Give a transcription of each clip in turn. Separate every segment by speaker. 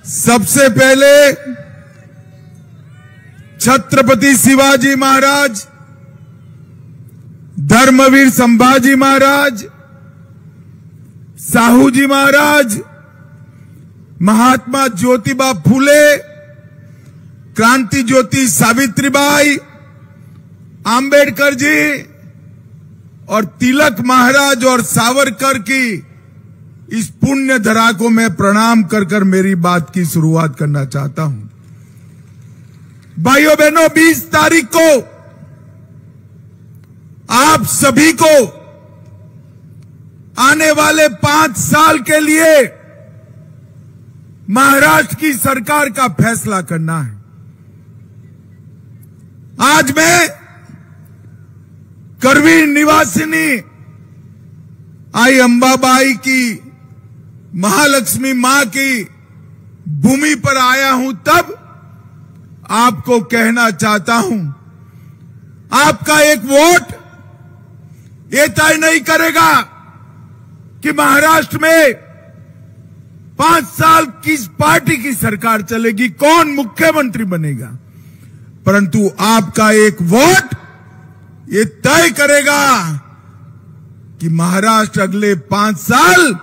Speaker 1: सबसे पहले छत्रपति शिवाजी महाराज, धर्मवीर संभाजी महाराज, साहू जी महाराज, महात्मा ज्योतिबा फूले, क्रांति ज्योति सावित्रीबाई, आंबेडकर जी और तिलक महाराज और सावरकर की इस पुण्य धरा को मैं प्रणाम कर कर मेरी बात की शुरुआत करना चाहता हूं। भाइयों बहनों, 20 तारीख को आप सभी को आने वाले 5 साल के लिए महाराष्ट्र की सरकार का फैसला करना है। आज मैं करवीर निवासिनी आई अंबाबाई की महालक्ष्मी मां की भूमि पर आया हूं, तब आपको कहना चाहता हूं, आपका एक वोट ये तय नहीं करेगा कि महाराष्ट्र में 5 साल किस पार्टी की सरकार चलेगी, कौन मुख्यमंत्री बनेगा, परंतु आपका एक वोट ये तय करेगा कि महाराष्ट्र अगले 5 साल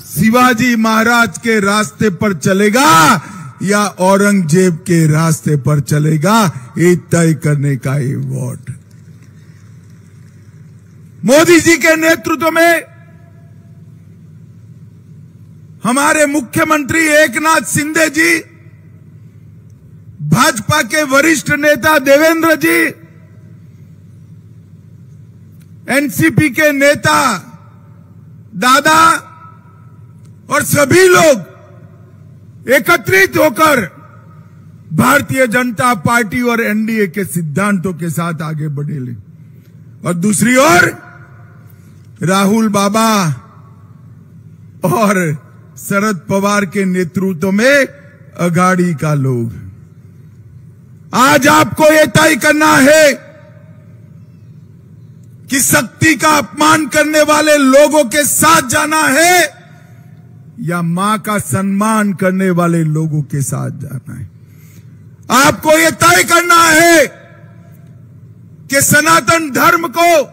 Speaker 1: शिवाजी महाराज के रास्ते पर चलेगा या औरंगजेब के रास्ते पर चलेगा। ये तय करने का ये वोट मोदी जी के नेतृत्व में हमारे मुख्यमंत्री एकनाथ शिंदे जी, भाजपा के वरिष्ठ नेता देवेंद्र जी, एनसीपी के नेता दादा और सभी लोग एकत्रित होकर भारतीय जनता पार्टी और एनडीए के सिद्धांतों के साथ आगे बढ़े। और दूसरी ओर राहुल बाबा और शरद पवार के नेतृत्व में अघाड़ी का लोग। आज आपको यह तय करना है कि शक्ति का अपमान करने वाले लोगों के साथ जाना है या मां का सम्मान करने वाले लोगों के साथ जाना है। आपको यह तय करना है कि सनातन धर्म को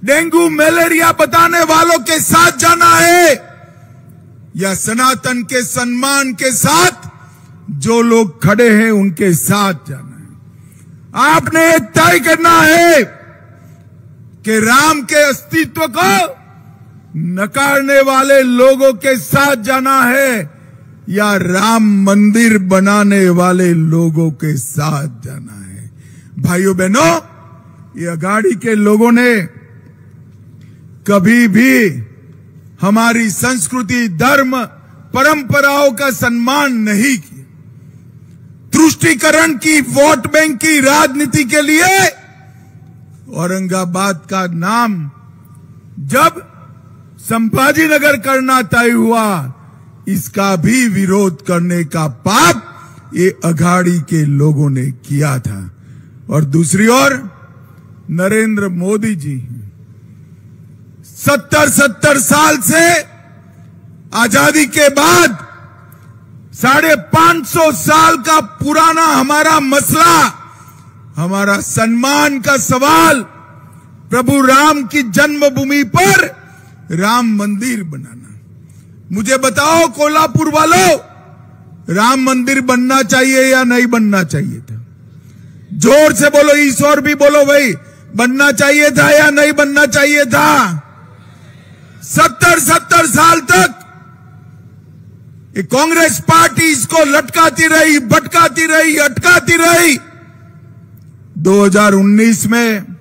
Speaker 1: डेंगू मलेरिया बताने वालों के साथ जाना है या सनातन के सम्मान के साथ जो लोग खड़े हैं उनके साथ जाना है। आपने यह तय करना है कि राम के अस्तित्व को नकारने वाले लोगों के साथ जाना है या राम मंदिर बनाने वाले लोगों के साथ जाना है। भाइयों बहनों, ये अघाड़ी के लोगों ने कभी भी हमारी संस्कृति, धर्म, परंपराओं का सम्मान नहीं किया। तुष्टीकरण की, वोट बैंक की राजनीति के लिए औरंगाबाद का नाम जब संभाजीनगर करना तय हुआ, इसका भी विरोध करने का पाप ये अघाड़ी के लोगों ने किया था। और दूसरी ओर नरेंद्र मोदी जी 70 साल से आजादी के बाद 550 साल का पुराना हमारा मसला, हमारा सम्मान का सवाल, प्रभु राम की जन्मभूमि पर राम मंदिर बनाना। मुझे बताओ कोल्हापुर वालों, राम मंदिर बनना चाहिए या नहीं बनना चाहिए था? जोर से बोलो, ईश्वर भी बोलो भाई, बनना चाहिए था या नहीं बनना चाहिए था? 70 साल तक ये कांग्रेस पार्टी इसको लटकाती रही, भटकाती रही, अटकाती रही। 2019 में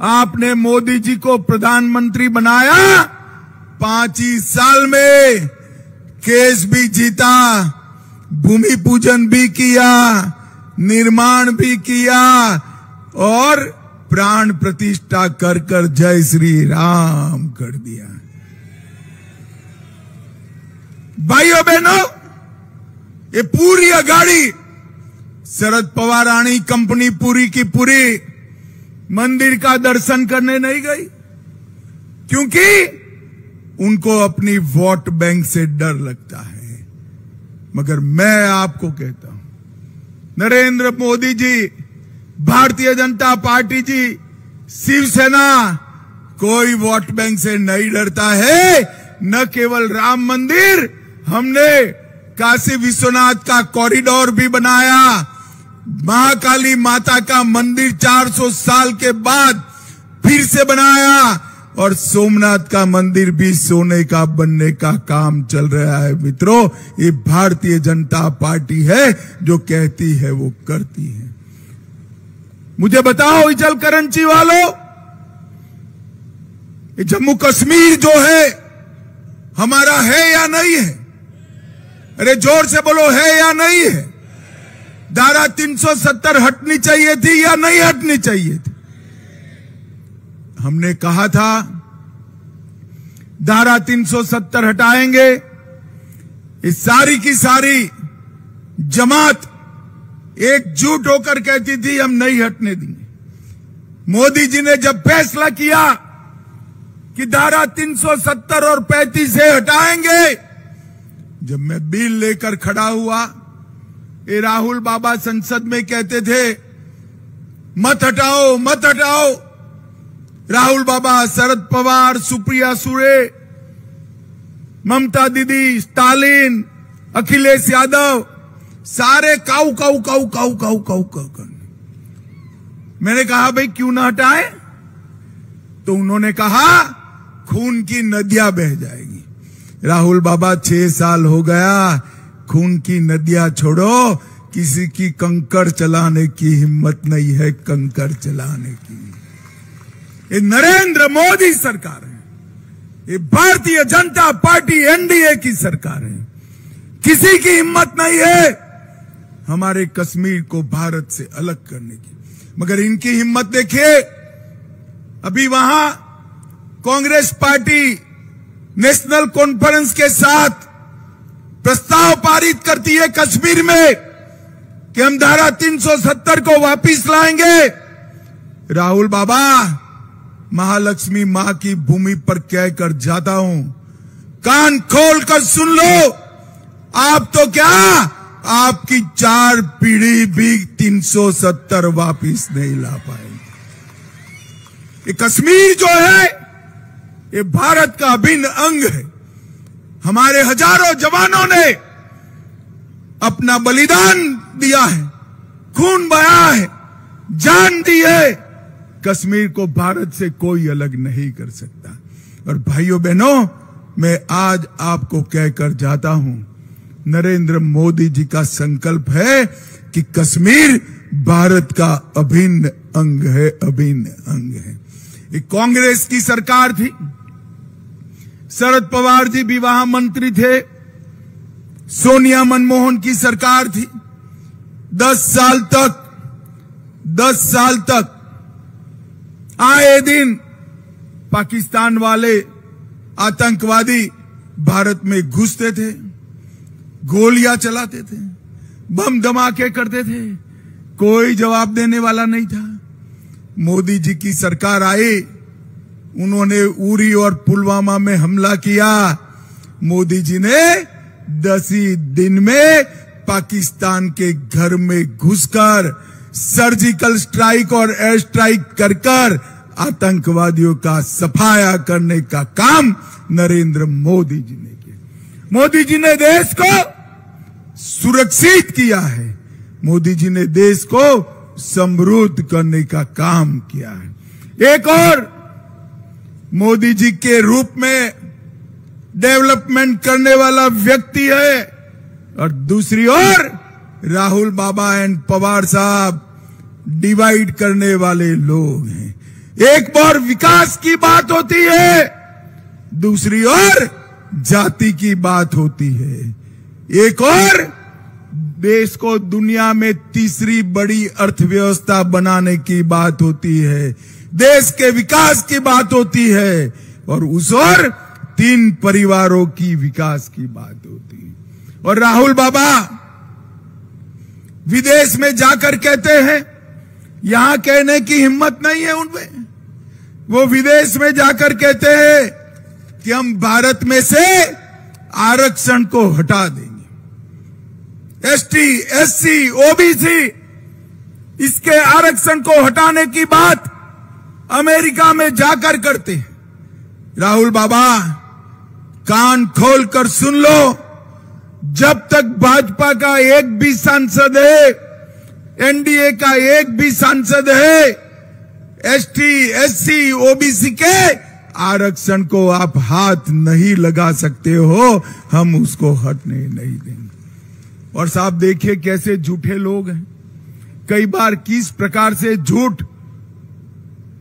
Speaker 1: आपने मोदी जी को प्रधानमंत्री बनाया, 5 ही साल में केस भी जीता, भूमि पूजन भी किया, निर्माण भी किया और प्राण प्रतिष्ठा कर कर जय श्री राम कर दिया। भाइयों बहनों, ये पूरी अघाड़ी शरद पवार आनी कंपनी पूरी की पूरी मंदिर का दर्शन करने नहीं गई, क्योंकि उनको अपनी वोट बैंक से डर लगता है। मगर मैं आपको कहता हूं, नरेंद्र मोदी जी, भारतीय जनता पार्टी जी, शिवसेना कोई वोट बैंक से नहीं डरता है। न केवल राम मंदिर, हमने काशी विश्वनाथ का कॉरिडोर भी बनाया, महाकाली माता का मंदिर 400 साल के बाद फिर से बनाया, और सोमनाथ का मंदिर भी सोने का बनने का काम चल रहा है। मित्रों, ये भारतीय जनता पार्टी है, जो कहती है वो करती है। मुझे बताओ इचल करंची वालों, ये जम्मू कश्मीर जो है हमारा है या नहीं है? अरे जोर से बोलो, है या नहीं है? धारा 370 हटनी चाहिए थी या नहीं हटनी चाहिए थी? हमने कहा था धारा 370 हटाएंगे। इस सारी की सारी जमात एकजुट होकर कहती थी हम नहीं हटने देंगे। मोदी जी ने जब फैसला किया कि धारा 370 और 35 से हटाएंगे, जब मैं बिल लेकर खड़ा हुआ, ये राहुल बाबा संसद में कहते थे मत हटाओ मत हटाओ। राहुल बाबा, शरद पवार, सुप्रिया सुळे, ममता दीदी, स्टालिन, अखिलेश यादव, सारे काऊ काऊ काऊ काऊ काऊ काऊ काऊ। मैंने कहा भाई क्यों ना हटाए? तो उन्होंने कहा खून की नदियां बह जाएगी। राहुल बाबा, 6 साल हो गया, खून की नदियां छोड़ो, किसी की कंकड़ चलाने की हिम्मत नहीं है, कंकड़ चलाने की। ये नरेंद्र मोदी सरकार है, ये भारतीय जनता पार्टी एनडीए की सरकार है। किसी की हिम्मत नहीं है हमारे कश्मीर को भारत से अलग करने की। मगर इनकी हिम्मत देखिए, अभी वहां कांग्रेस पार्टी नेशनल कॉन्फ्रेंस के साथ प्रस्ताव पारित करती है कश्मीर में कि हम धारा 370 को वापस लाएंगे। राहुल बाबा, महालक्ष्मी मां की भूमि पर कहकर जाता हूं, कान खोल कर सुन लो, आप तो क्या, आपकी 4 पीढ़ी भी 370 वापस नहीं ला पाएंगे। ये कश्मीर जो है ये भारत का अभिन्न अंग है। हमारे हजारों जवानों ने अपना बलिदान दिया है, खून बहाया है, जान दी है। कश्मीर को भारत से कोई अलग नहीं कर सकता। और भाइयों बहनों, मैं आज आपको कहकर जाता हूं, नरेंद्र मोदी जी का संकल्प है कि कश्मीर भारत का अभिन्न अंग है, अभिन्न अंग है। एक कांग्रेस की सरकार थी, शरद पवार जी भी वहां मंत्री थे, सोनिया मनमोहन की सरकार थी। 10 साल तक आए दिन पाकिस्तान वाले आतंकवादी भारत में घुसते थे, गोलियां चलाते थे, बम धमाके करते थे, कोई जवाब देने वाला नहीं था। मोदी जी की सरकार आई, उन्होंने उरी और पुलवामा में हमला किया। मोदी जी ने 10 ही दिन में पाकिस्तान के घर में घुसकर सर्जिकल स्ट्राइक और एयर स्ट्राइक कर आतंकवादियों का सफाया करने का काम नरेंद्र मोदी जी ने किया। मोदी जी ने देश को सुरक्षित किया है, मोदी जी ने देश को समृद्ध करने का काम किया है। एक और मोदी जी के रूप में डेवलपमेंट करने वाला व्यक्ति है, और दूसरी ओर राहुल बाबा एंड पवार साहब डिवाइड करने वाले लोग हैं। एक बार विकास की बात होती है, दूसरी ओर जाति की बात होती है। एक और देश को दुनिया में तीसरी बड़ी अर्थव्यवस्था बनाने की बात होती है, देश के विकास की बात होती है, और उस ओर 3 परिवारों की विकास की बात होती है। और राहुल बाबा विदेश में जाकर कहते हैं, यहां कहने की हिम्मत नहीं है उनमें, वो विदेश में जाकर कहते हैं कि हम भारत में से आरक्षण को हटा देंगे। एसटी, एससी, ओबीसी इसके आरक्षण को हटाने की बात अमेरिका में जाकर करते हैं। राहुल बाबा, कान खोलकर सुन लो, जब तक भाजपा का एक भी सांसद है, एनडीए का एक भी सांसद है, एसटी, एससी, ओबीसी के आरक्षण को आप हाथ नहीं लगा सकते हो, हम उसको हटने नहीं देंगे। और साहब देखिए कैसे झूठे लोग हैं, कई बार किस प्रकार से झूठ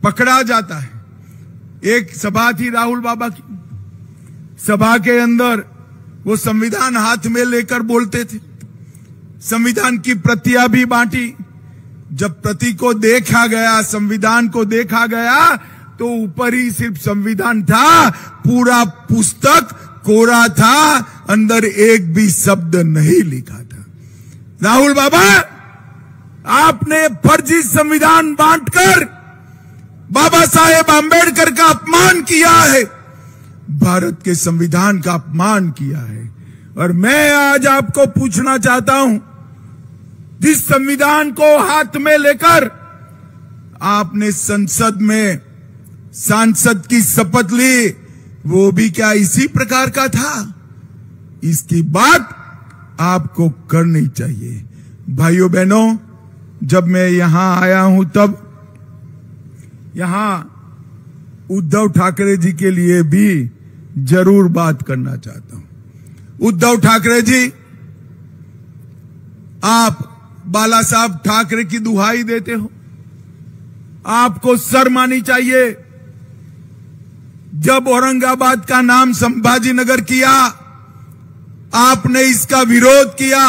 Speaker 1: पकड़ा जाता है। एक सभा थी राहुल बाबा की, सभा के अंदर वो संविधान हाथ में लेकर बोलते थे, संविधान की प्रतियां भी बांटी। जब प्रति को देखा गया, संविधान को देखा गया, तो ऊपर ही सिर्फ संविधान था, पूरा पुस्तक कोरा था, अंदर एक भी शब्द नहीं लिखा था। राहुल बाबा, आपने फर्जी संविधान बांटकर बाबा साहेब आंबेडकर का अपमान किया है, भारत के संविधान का अपमान किया है। और मैं आज आपको पूछना चाहता हूं, जिस संविधान को हाथ में लेकर आपने संसद में सांसद की शपथ ली, वो भी क्या इसी प्रकार का था? इसकी बात आपको करनी चाहिए। भाइयों बहनों, जब मैं यहां आया हूं तब यहां उद्धव ठाकरे जी के लिए भी जरूर बात करना चाहता हूं। उद्धव ठाकरे जी, आप बाला साहब ठाकरे की दुहाई देते हो, आपको शर्म आनी चाहिए। जब औरंगाबाद का नाम संभाजी नगर किया, आपने इसका विरोध किया,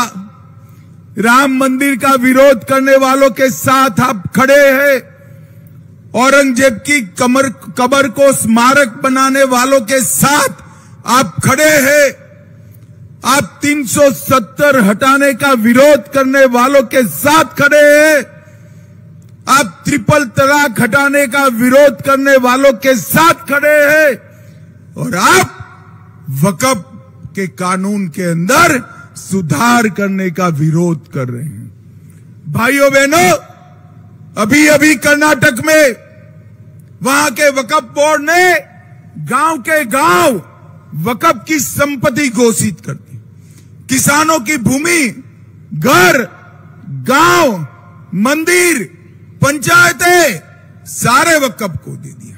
Speaker 1: राम मंदिर का विरोध करने वालों के साथ आप खड़े हैं, औरंगजेब की कब्र को स्मारक बनाने वालों के साथ आप खड़े हैं, आप 370 हटाने का विरोध करने वालों के साथ खड़े हैं, आप ट्रिपल तलाक हटाने का विरोध करने वालों के साथ खड़े हैं, और आप वक्फ के कानून के अंदर सुधार करने का विरोध कर रहे हैं। भाइयों बहनों, अभी अभी कर्नाटक में वहां के वक्फ बोर्ड ने गांव के गांव वक्फ की संपत्ति घोषित कर दी। किसानों की भूमि, घर, गांव, मंदिर, पंचायतें सारे वक्फ को दे दिया।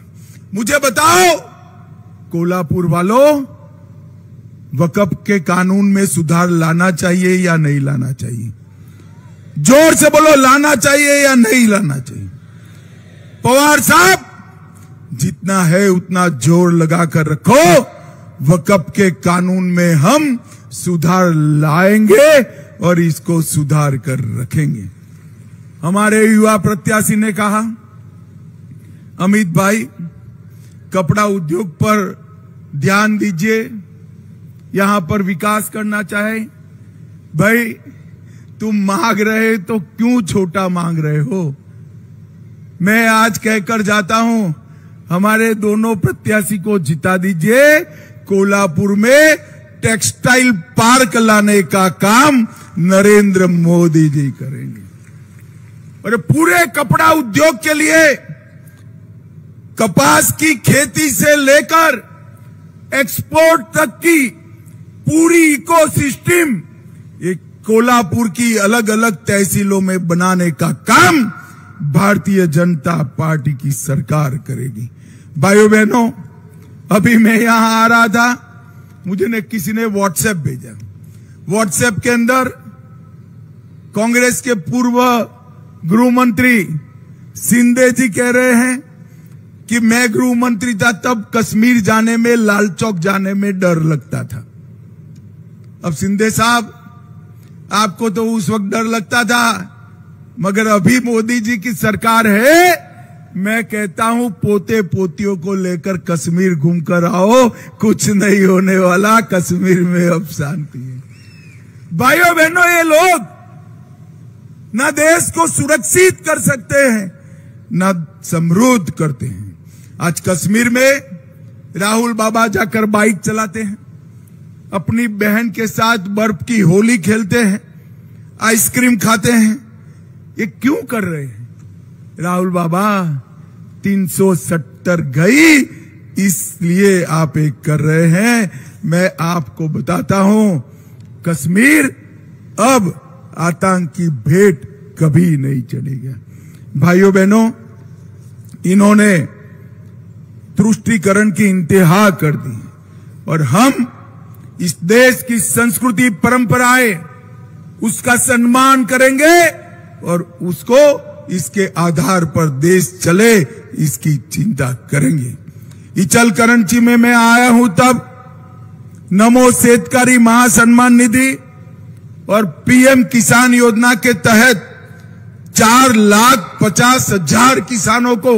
Speaker 1: मुझे बताओ कोल्हापुर वालों, वक्फ के कानून में सुधार लाना चाहिए या नहीं लाना चाहिए? जोर से बोलो, लाना चाहिए या नहीं लाना चाहिए? पवार साहब, जितना है उतना जोर लगाकर रखो, वक्फ के कानून में हम सुधार लाएंगे और इसको सुधार कर रखेंगे। हमारे युवा प्रत्याशी ने कहा, अमित भाई कपड़ा उद्योग पर ध्यान दीजिए, यहां पर विकास करना चाहे। भाई तुम मांग रहे तो क्यों छोटा मांग रहे हो? मैं आज कहकर जाता हूं, हमारे दोनों प्रत्याशी को जिता दीजिए। कोल्हापुर में टेक्सटाइल पार्क लाने का काम नरेंद्र मोदी जी करेंगे, और पूरे कपड़ा उद्योग के लिए कपास की खेती से लेकर एक्सपोर्ट तक की पूरी इकोसिस्टम एक कोल्हापुर की अलग अलग तहसीलों में बनाने का काम भारतीय जनता पार्टी की सरकार करेगी। भाइयों बहनों, अभी मैं यहां आ रहा था, मुझे किसी ने व्हाट्सएप भेजा। व्हाट्सएप के अंदर कांग्रेस के पूर्व गृह मंत्री शिंदे जी कह रहे हैं कि मैं गृह मंत्री था तब कश्मीर जाने में, लाल चौक जाने में डर लगता था। अब शिंदे साहब, आपको तो उस वक्त डर लगता था, मगर अभी मोदी जी की सरकार है, मैं कहता हूं पोते पोतियों को लेकर कश्मीर घूमकर आओ, कुछ नहीं होने वाला, कश्मीर में अब शांति है। भाइयों बहनों, ये लोग ना देश को सुरक्षित कर सकते हैं, ना समृद्ध करते हैं। आज कश्मीर में राहुल बाबा जाकर बाइक चलाते हैं, अपनी बहन के साथ बर्फ की होली खेलते हैं, आइसक्रीम खाते हैं। ये क्यों कर रहे हैं? राहुल बाबा 370 गई, इसलिए आप एक कर रहे हैं। मैं आपको बताता हूं, कश्मीर अब आतंकी भेंट कभी नहीं चलेगा। भाइयों बहनों, इन्होंने तुष्टीकरण की इंतहा कर दी और हम इस देश की संस्कृति परंपराएं उसका सम्मान करेंगे और उसको इसके आधार पर देश चले इसकी चिंता करेंगे। इचलकरंजी में मैं आया हूं तब नमो शेतकारी महासम्मान निधि और पीएम किसान योजना के तहत 4,50,000 किसानों को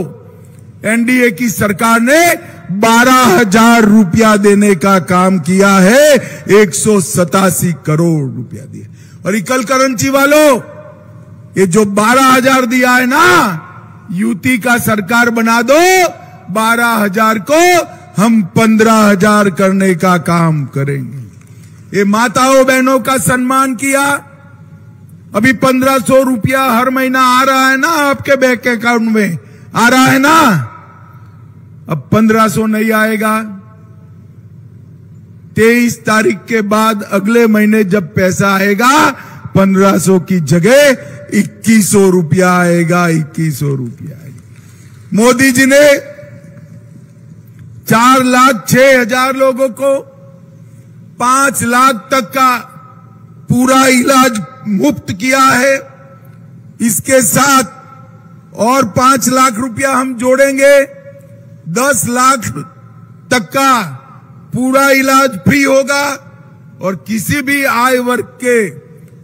Speaker 1: एनडीए की सरकार ने 12,000 रुपया देने का काम किया है। 187 करोड़ रुपया दिए। और इचलकरंजी वालों, ये जो 12,000 दिया है ना, यूटी का सरकार बना दो, 12,000 को हम 15,000 करने का काम करेंगे। ये माताओं बहनों का सम्मान किया। अभी 1,500 रुपया हर महीना आ रहा है ना आपके बैंक अकाउंट में, आ रहा है ना। अब 1,500 नहीं आएगा। 23 तारीख के बाद अगले महीने जब पैसा आएगा 1,500 की जगह 2,100 रुपया आएगा। 2,100 रुपया आएगा। मोदी जी ने 4,06,000 लोगों को 5 लाख तक का पूरा इलाज मुफ्त किया है। इसके साथ और 5 लाख रुपया हम जोड़ेंगे, 10 लाख तक का पूरा इलाज फ्री होगा। और किसी भी आय वर्ग के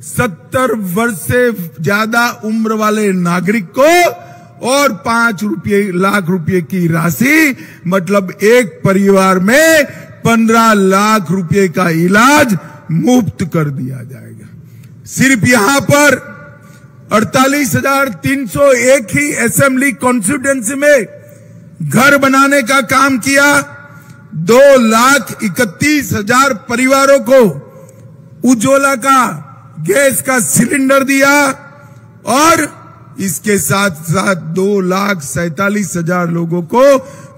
Speaker 1: 70 वर्ष से ज्यादा उम्र वाले नागरिक को और 5 लाख रुपए की राशि, मतलब एक परिवार में 15 लाख रुपए का इलाज मुफ्त कर दिया जाएगा। सिर्फ यहां पर 48,301 ही असेंबली कॉन्स्टिट्यूएंसी में घर बनाने का काम किया। 2,31,000 परिवारों को उज्ज्वला का गैस का सिलेंडर दिया और इसके साथ साथ 2,47,000 लोगों को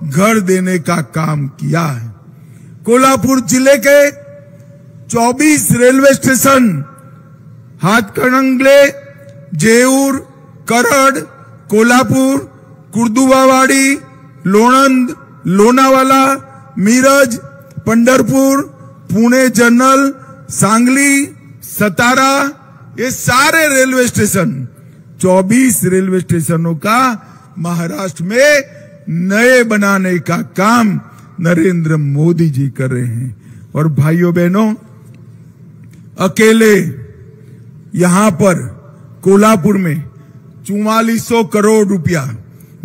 Speaker 1: घर देने का काम किया है। कोल्हापुर जिले के 24 railway station Hatkanangale, Jeur, करड़, Kolhapur, Kurduwadi, Lonand, Lonavala, Miraj, Pandharpur, Pune general, Sangli, सतारा, ये सारे रेलवे स्टेशन 24 रेलवे स्टेशनों का महाराष्ट्र में नए बनाने का काम नरेंद्र मोदी जी कर रहे हैं। और भाइयों बहनों, अकेले यहां पर कोल्हापुर में 4400 करोड़ रुपया,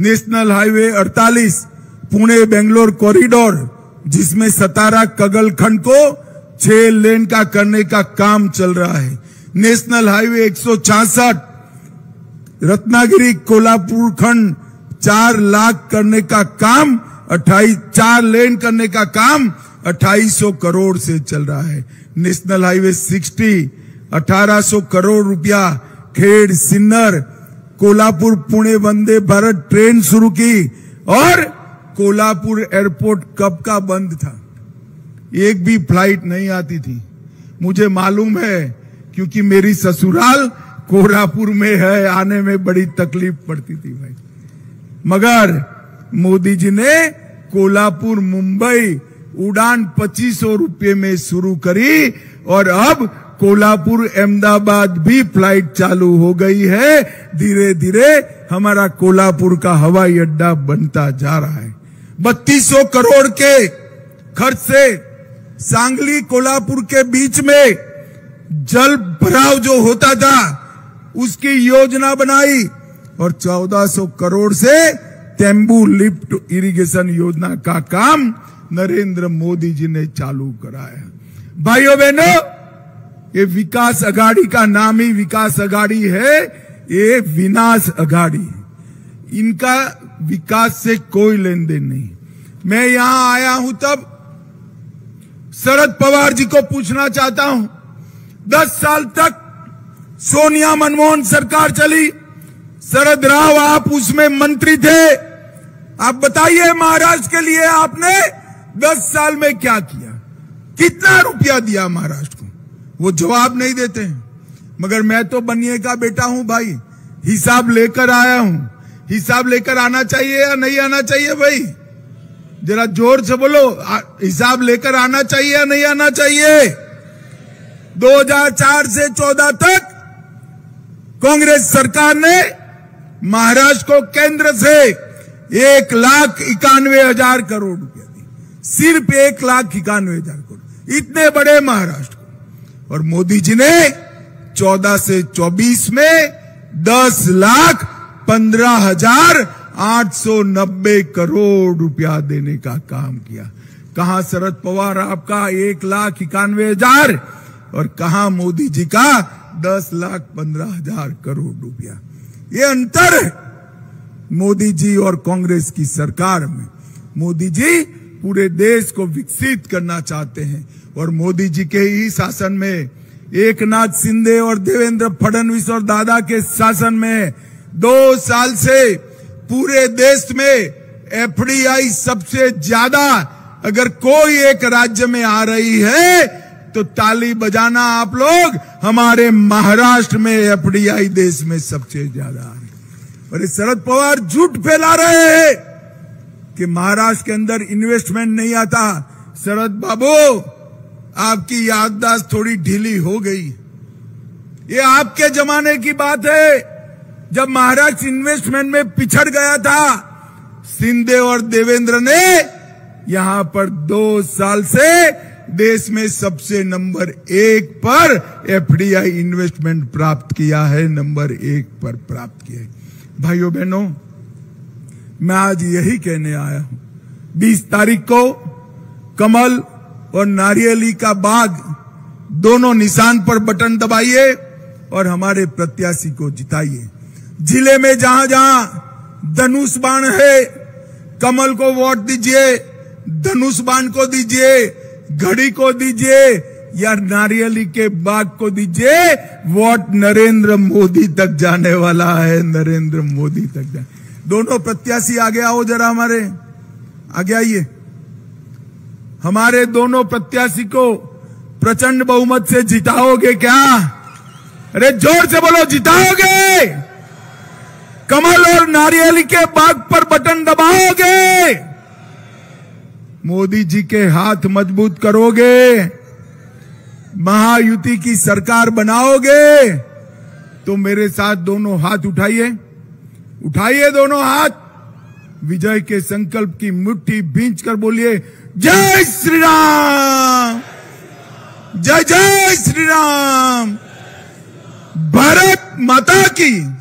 Speaker 1: national highway 48 Pune Bangalore corridor, जिसमें सतारा कगल खंड को 6 लेन का करने का काम चल रहा है। नेशनल हाईवे 166 रत्नागिरी कोल्हापुर खंड 4 लाख करने का काम 4 लेन करने का काम 2,800 करोड़ से चल रहा है। नेशनल हाईवे 60 1,800 करोड़ रुपया, खेड़ सिन्नर कोल्हापुर पुणे वंदे भारत ट्रेन शुरू की। और कोल्हापुर एयरपोर्ट कब का बंद था, एक भी फ्लाइट नहीं आती थी। मुझे मालूम है क्योंकि मेरी ससुराल कोल्हापुर में है, आने में बड़ी तकलीफ पड़ती थी भाई। मगर मोदी जी ने कोल्हापुर मुंबई उड़ान 2,500 रुपये में शुरू करी और अब कोल्हापुर अहमदाबाद भी फ्लाइट चालू हो गई है। धीरे धीरे हमारा कोल्हापुर का हवाई अड्डा बनता जा रहा है। 3,200 करोड़ के खर्च से सांगली कोल्हापुर के बीच में जल भराव जो होता था उसकी योजना बनाई और 1,400 करोड़ से तेंबू लिफ्ट इरिगेशन योजना का काम नरेंद्र मोदी जी ने चालू कराया। भाइयों बहनों, ये विकास अघाड़ी का नाम ही विकास अघाड़ी है, ये विनाश अघाड़ी। इनका विकास से कोई लेन देन नहीं। मैं यहां आया हूं तब शरद पवार जी को पूछना चाहता हूं, 10 साल तक सोनिया मनमोहन सरकार चली, शरद राव आप उसमें मंत्री थे। आप बताइए महाराष्ट्र के लिए आपने 10 साल में क्या किया, कितना रुपया दिया महाराष्ट्र को? वो जवाब नहीं देते हैं। मगर मैं तो बनिए का बेटा हूं भाई, हिसाब लेकर आया हूं। हिसाब लेकर आना चाहिए या नहीं आना चाहिए भाई? जरा जोर से बोलो, हिसाब लेकर आना चाहिए या नहीं आना चाहिए? 2004 से 14 तक कांग्रेस सरकार ने महाराष्ट्र को केंद्र से 1,91,000 करोड़ रुपया दी, सिर्फ 1,91,000 करोड़, इतने बड़े महाराष्ट्र को। और मोदी जी ने 14 से 24 में 10,15,890 करोड़ रुपया देने का काम किया। कहां शरद पवार आपका 1,91,000 और कहां मोदी जी का 10,15,000 करोड़ रुपया। ये अंतर है मोदी जी और कांग्रेस की सरकार में। मोदी जी पूरे देश को विकसित करना चाहते हैं और मोदी जी के ही शासन में, एकनाथ शिंदे और देवेंद्र फडणवीस और दादा के शासन में 2 साल से पूरे देश में एफडीआई सबसे ज्यादा अगर कोई एक राज्य में आ रही है तो ताली बजाना आप लोग, हमारे महाराष्ट्र में एफडीआई देश में सबसे ज्यादा आ रही है। और शरद पवार झूठ फैला रहे हैं कि महाराष्ट्र के अंदर इन्वेस्टमेंट नहीं आता। शरद बाबू, आपकी याददाश्त थोड़ी ढीली हो गई। ये आपके जमाने की बात है जब महाराष्ट्र इन्वेस्टमेंट में पिछड़ गया था। शिंदे और देवेंद्र ने यहां पर 2 साल से देश में सबसे नंबर 1 पर एफडीआई इन्वेस्टमेंट प्राप्त किया है, नंबर 1 पर प्राप्त किया है। भाइयों बहनों, मैं आज यही कहने आया हूं, 20 तारीख को कमल और नारियली का बाग दोनों निशान पर बटन दबाइए और हमारे प्रत्याशी को जिताइए। जिले में जहां जहां धनुष बाण है, कमल को वोट दीजिए, धनुष बाण को दीजिए, घड़ी को दीजिए या नारियली के बाग को दीजिए। वोट नरेंद्र मोदी तक जाने वाला है, नरेंद्र मोदी तक जाने। दोनों प्रत्याशी आगे आओ, जरा हमारे आगे आइए। हमारे दोनों प्रत्याशी को प्रचंड बहुमत से जिताओगे क्या? अरे जोर से बोलो, जिताओगे? कमल और नारियली के बाग पर बटन दबाओगे? मोदी जी के हाथ मजबूत करोगे? महायुति की सरकार बनाओगे? तो मेरे साथ दोनों हाथ उठाइए, उठाइए दोनों हाथ, विजय के संकल्प की मुट्ठी भींच कर बोलिए, जय श्री राम, जय जय श्री राम, भारत माता की।